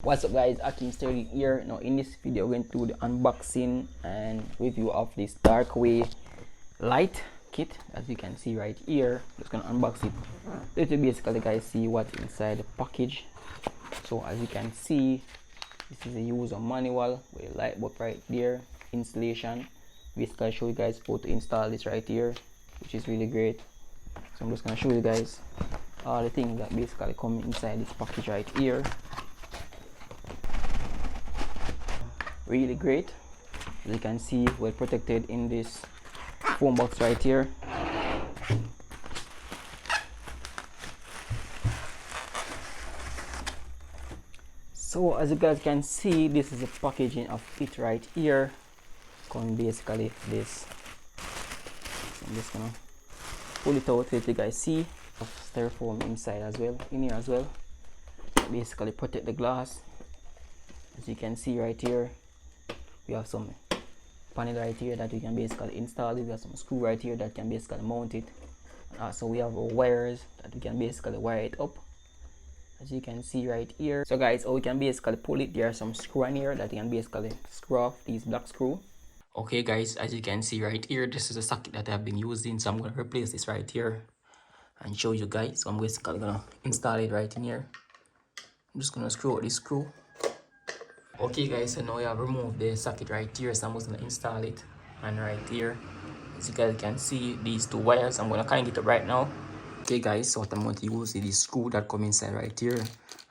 What's up guys, Ackeem Sturdy here. Now in this video we're going to do the unboxing and review of this Darkway light kit. As you can see right here, just gonna unbox it. Let you basically guys see what's inside the package. So as you can see, this is a user manual with a light bulb right there, installation. Basically show you guys how to install this right here, which is really great. So I'm just gonna show you guys all the things that basically come inside this package right here. Really great. As you can see, well protected in this foam box right here. So as you guys can see, this is the packaging of it right here. Coming basically this. So I'm just gonna pull it out so you guys see of styrofoam inside as well, in here as well. Basically protect the glass. As you can see right here, we have some panel right here that we can basically install it. We have some screw right here that can basically mount it. And also we have our wires that we can basically wire it up, as you can see right here. So guys, how we can basically pull it, there are some screw in here that you can basically screw off these black screw. Okay guys, as you can see right here, this is a socket that I've been using, so I'm going to replace this right here and show you guys. So I'm basically going to install it right in here. I'm just going to screw out this screw. Okay guys, so now we have removed the socket right here, so I'm just going to install it. And right here, as you guys can see, these two wires, I'm going to connect it up right now. Okay guys, so what I'm going to use is this screw that come inside right here,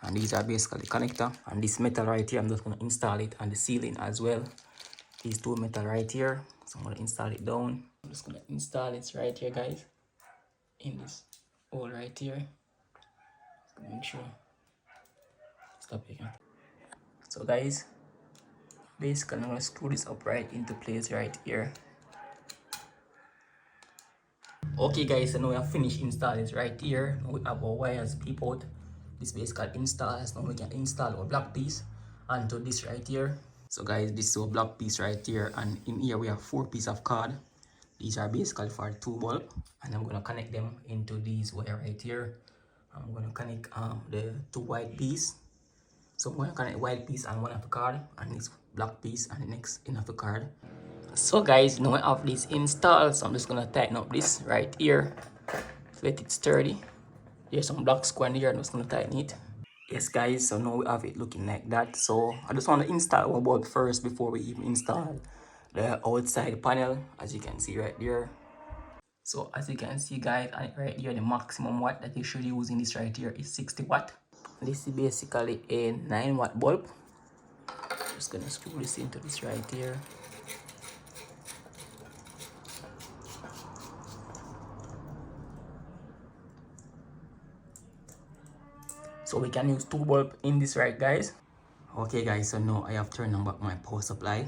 and these are basically the connector, and this metal right here I'm just going to install it, and the ceiling as well, these two metal right here. So I'm going to install it down. I'm just going to install it right here guys, in this hole right here. Make sure stop here. So guys, basically I'm going to screw this up right into place right here. Okay guys, so now we have finished installing this right here. Now we have our wires peep out. This basically installs. Now we can install our black piece onto this right here. So guys, this is our black piece right here, and in here we have 4 pieces of cord. These are basically for 2 bulb, and I'm gonna connect them into these wire right here. I'm gonna connect the 2 white piece. So I'm gonna connect white piece on one of the card, and this black piece on the next end of the card. So guys, now I have this installed, so I'm just gonna tighten up this right here, let it sturdy. There's some black square in here, I'm just gonna tighten it. Yes guys, so now we have it looking like that. So I just want to install our bulb first before we even install the outside panel, as you can see right there. So as you can see guys, right here, the maximum watt that you should use in this right here is 60 watt. This is basically a 9 watt bulb. Just gonna screw this into this right here. So we can use 2 bulbs in this right guys. Okay guys, so now I have turned on back my power supply,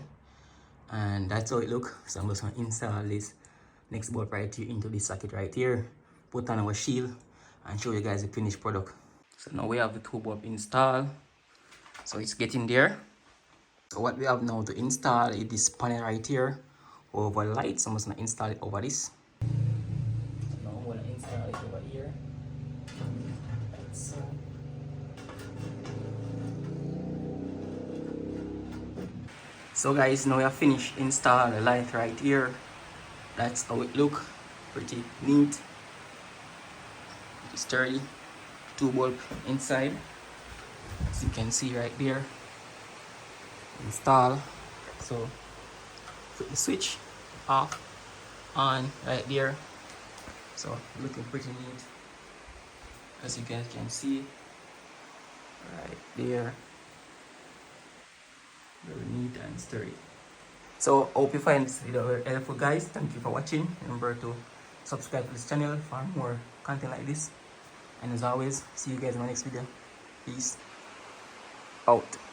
and that's how it looks. So I'm just gonna install this next bulb right here into this socket right here, put on our shield, and show you guys the finished product. So now we have the 2 bulb installed, so it's getting there. So what we have now to install is this panel right here over lights. So I'm just gonna install it over this. So now I'm gonna install it over here. So So guys, now we have finished install the light right here. That's how it look, pretty neat, sturdy. 2 bulb inside, as you can see right there. Install. So put the switch off, on right there. So looking pretty neat, as you guys can see right there. Very neat and sturdy. So hope you find this video very helpful guys. Thank you for watching. Remember to subscribe to this channel for more content like this, and as always, see you guys in my next video. Peace out.